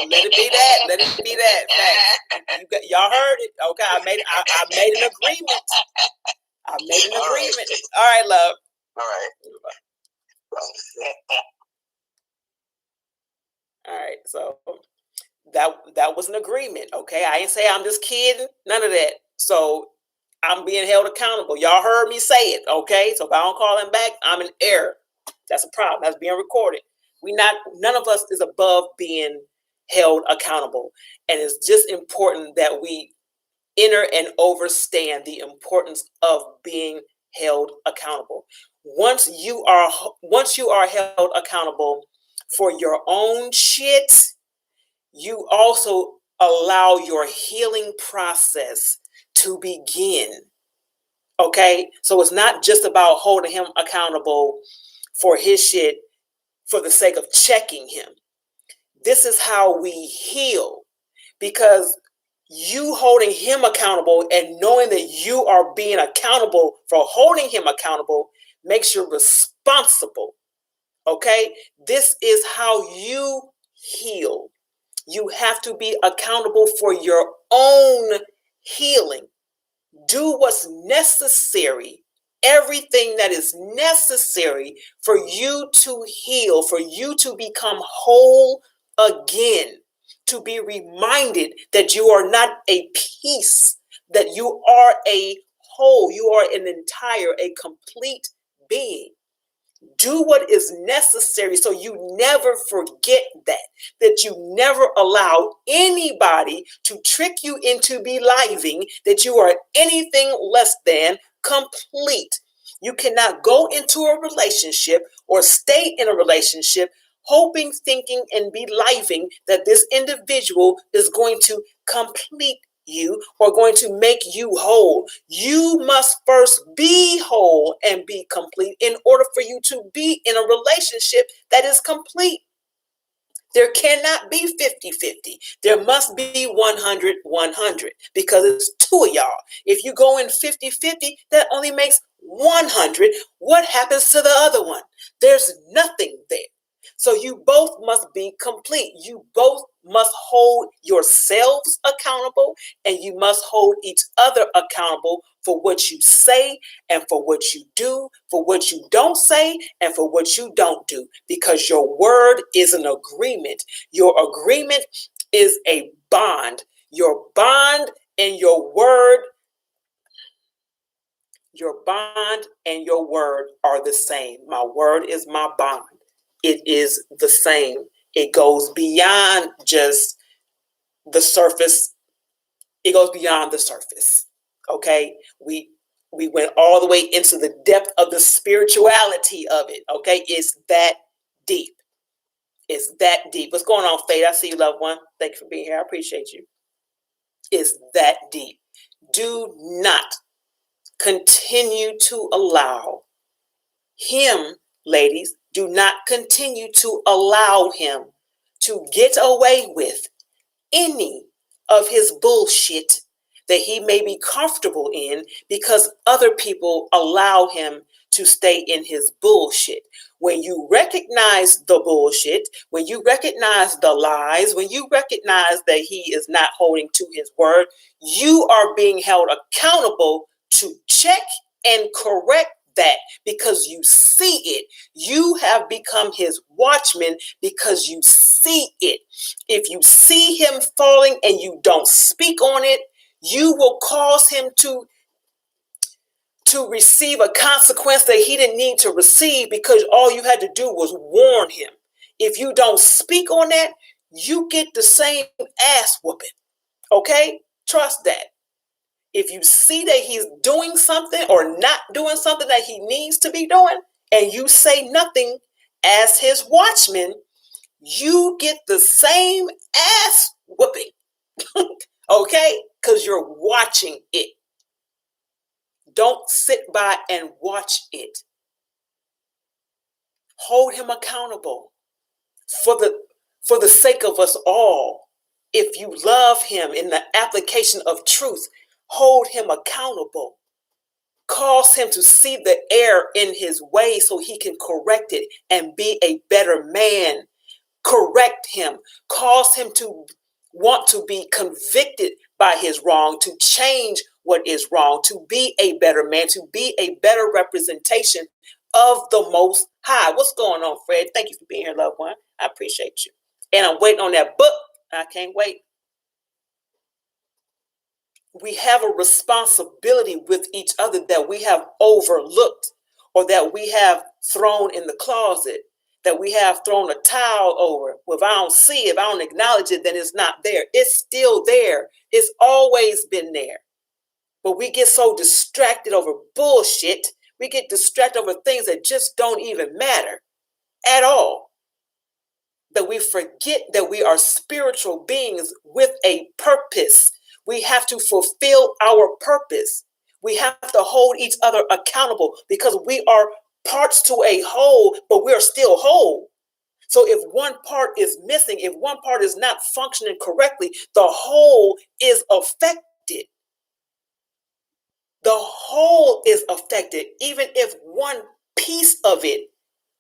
Let it be that. Let it be that. Y'all heard it. Okay. I made an agreement. All right, love. All right. All right. So that was an agreement. Okay. I ain't say I'm just kidding. None of that. So I'm being held accountable. Y'all heard me say it. Okay. So if I don't call him back, I'm in error. That's a problem. That's being recorded. None of us is above being held accountable. And it's just important that we enter and understand the importance of being held accountable. Once you are held accountable for your own shit, you also allow your healing process to begin. Okay? So it's not just about holding him accountable for his shit for the sake of checking him. This is how we heal, because you holding him accountable and knowing that you are being accountable for holding him accountable makes you responsible. Okay? This is how you heal. You have to be accountable for your own healing. Do what's necessary. Everything that is necessary for you to heal, for you to become whole again, to be reminded that you are not a piece, that you are a whole, you are an entire, a complete being. Do what is necessary so you never forget that you never allow anybody to trick you into believing that you are anything less than complete. You cannot go into a relationship or stay in a relationship hoping, thinking, and believing that this individual is going to complete you or going to make you whole. You must first be whole and be complete in order for you to be in a relationship that is complete. There cannot be 50-50. There must be 100-100 because it's two of y'all. If you go in 50-50, that only makes 100. What happens to the other one? There's nothing there. So you both must be complete. You both must hold yourselves accountable, and you must hold each other accountable for what you say and for what you do, for what you don't say and for what you don't do, because your word is an agreement. Your agreement is a bond. Your bond and your word, your bond and your word are the same. My word is my bond. It is the same. It goes beyond just the surface. It goes beyond the surface. Okay? We went all the way into the depth of the spirituality of it. Okay? It's that deep. It's that deep. What's going on, Faith? I see you, loved one. Thank you for being here. I appreciate you. It's that deep. Do not continue to allow him, ladies, do not continue to allow him to get away with any of his bullshit that he may be comfortable in because other people allow him to stay in his bullshit. When you recognize the bullshit, when you recognize the lies, when you recognize that he is not holding to his word, you are being held accountable to check and correct that because you see it. You have become his watchman because you see it. If you see him falling and you don't speak on it, you will cause him to receive a consequence that he didn't need to receive because all you had to do was warn him. If you don't speak on that, you get the same ass whooping. Okay? Trust that. If you see that he's doing something or not doing something that he needs to be doing, and you say nothing as his watchman, you get the same ass whooping. Okay? Because you're watching it. Don't sit by and watch it. Hold him accountable for the sake of us all. If you love him in the application of truth, hold him accountable. Cause him to see the error in his way so he can correct it and be a better man. Correct him. Cause him to want to be convicted by his wrong, to change what is wrong, to be a better man, to be a better representation of the Most High. What's going on, Fred? Thank you for being here, loved one. I appreciate you. And I'm waiting on that book. I can't wait. We have a responsibility with each other that we have overlooked or that we have thrown in the closet, that we have thrown a towel over. Well, if I don't see it, if I don't acknowledge it, then it's not there. It's still there. It's always been there. But we get so distracted over bullshit. We get distracted over things that just don't even matter at all. That we forget that we are spiritual beings with a purpose. We have to fulfill our purpose. We have to hold each other accountable because we are parts to a whole, but we're still whole. So if one part is missing, if one part is not functioning correctly, the whole is affected. The whole is affected, even if one piece of it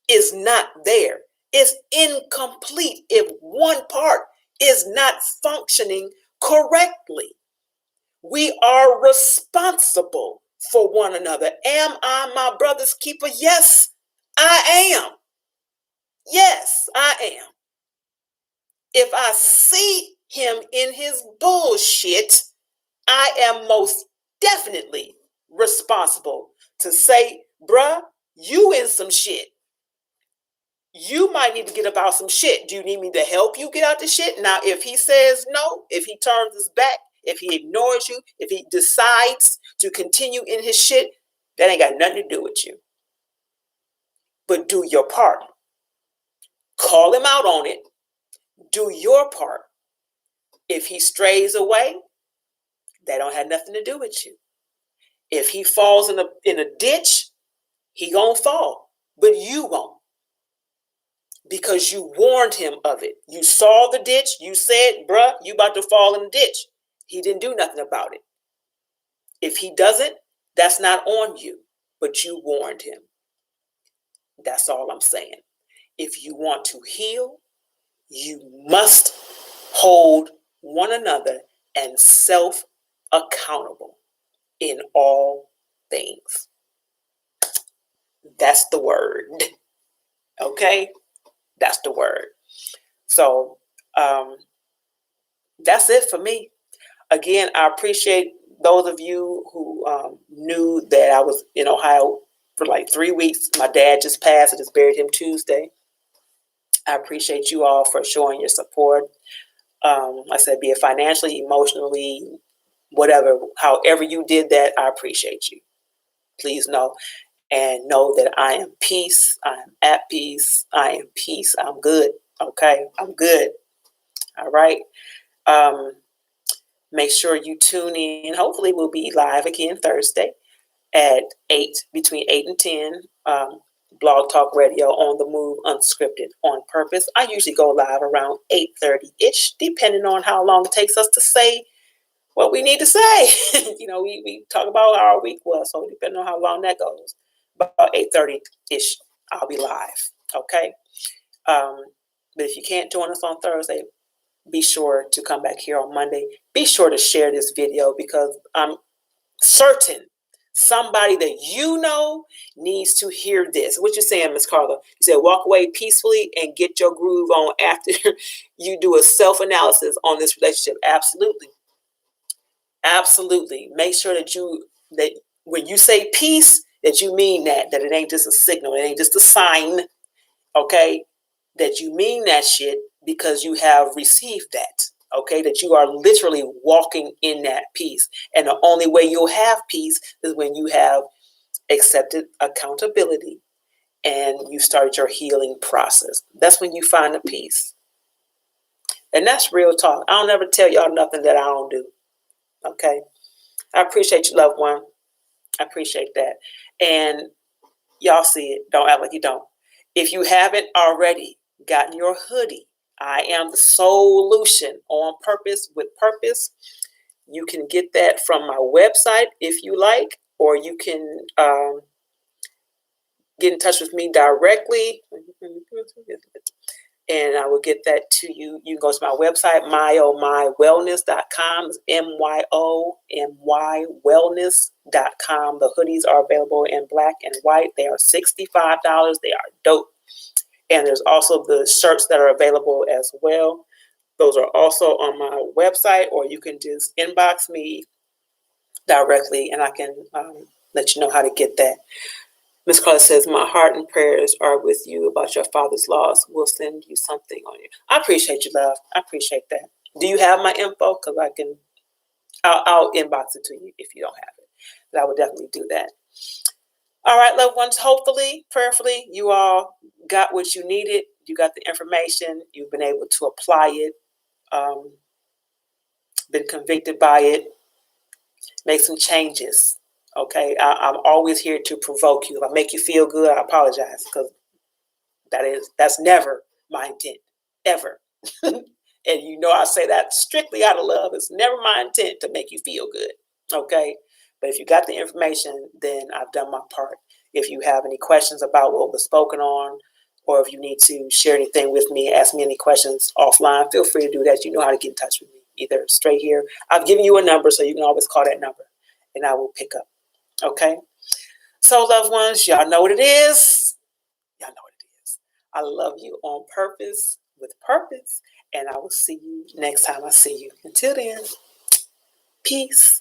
is not there. It's incomplete if one part is not functioning correctly. We are responsible for one another. Am I my brother's keeper? Yes, I am. Yes, I am. If I see him in his bullshit, I am most definitely responsible to say, bruh, you in some shit. You might need to get up out some shit. Do you need me to help you get out the shit? Now, if he says no, if he turns his back, if he ignores you, if he decides to continue in his shit, that ain't got nothing to do with you. But do your part. Call him out on it. Do your part. If he strays away, that don't have nothing to do with you. If he falls in a ditch, he gonna fall, but you won't. Because you warned him of it. You saw the ditch. You said, bruh, you about to fall in the ditch. He didn't do nothing about it. If he doesn't, that's not on you, but you warned him. That's all I'm saying. If you want to heal, you must hold one another and self accountable in all things. That's the word. Okay? That's the word. So that's it for me. Again, I appreciate those of you who knew that I was in Ohio for like 3 weeks. My dad just passed. I just buried him Tuesday. I appreciate you all for showing your support. Like I said, be it financially, emotionally, whatever, however you did that, I appreciate you. Please know. And know that I am peace. I am at peace. I am peace. I'm good. Okay. I'm good. All right. Make sure you tune in. Hopefully we'll be live again Thursday at 8, between 8 and 10. Blog Talk Radio, On the Move, Unscripted, On Purpose. I usually go live around 8:30-ish, depending on how long it takes us to say what we need to say. We talk about how our week was, so depending on how long that goes. About 8:30-ish, I'll be live. Okay. But if you can't join us on Thursday, be sure to come back here on Monday. Be sure to share this video because I'm certain somebody that you know needs to hear this. What you saying, Miss Carla? You said walk away peacefully and get your groove on after you do a self-analysis on this relationship. Absolutely. Absolutely. Make sure that when you say peace, that you mean that it ain't just a signal, it ain't just a sign, okay? That you mean that shit because you have received that, okay? That you are literally walking in that peace. And the only way you'll have peace is when you have accepted accountability and you started your healing process. That's when you find the peace. And that's real talk. I don't ever tell y'all nothing that I don't do, okay? I appreciate you, loved one. I appreciate that. And y'all see it. Don't act like you don't. If you haven't already gotten your hoodie, I am the solution on purpose with purpose. You can get that from my website if you like, or you can get in touch with me directly. And I will get that to you. You can go to my website, myomywellness.com. It's MYOMYWellness.com. The hoodies are available in black and white. They are $65. They are dope. And there's also the shirts that are available as well. Those are also on my website, or you can just inbox me directly and I can let you know how to get that. Ms. Carla says, my heart and prayers are with you about your father's loss. We'll send you something on you. I appreciate you, love. I appreciate that. Do you have my info? Because I'll inbox it to you if you don't have it. But I would definitely do that. All right, loved ones, hopefully, prayerfully, you all got what you needed. You got the information. You've been able to apply it, been convicted by it, make some changes. Okay, I'm always here to provoke you. If I make you feel good, I apologize because that's never my intent, ever. And you know I say that strictly out of love. It's never my intent to make you feel good. Okay, but if you got the information, then I've done my part. If you have any questions about what was spoken on, or if you need to share anything with me, ask me any questions offline, feel free to do that. You know how to get in touch with me, either straight here. I've given you a number, so you can always call that number, and I will pick up. Okay? So, loved ones, y'all know what it is. Y'all know what it is. I love you on purpose, with purpose, and I will see you next time I see you. Until then, peace.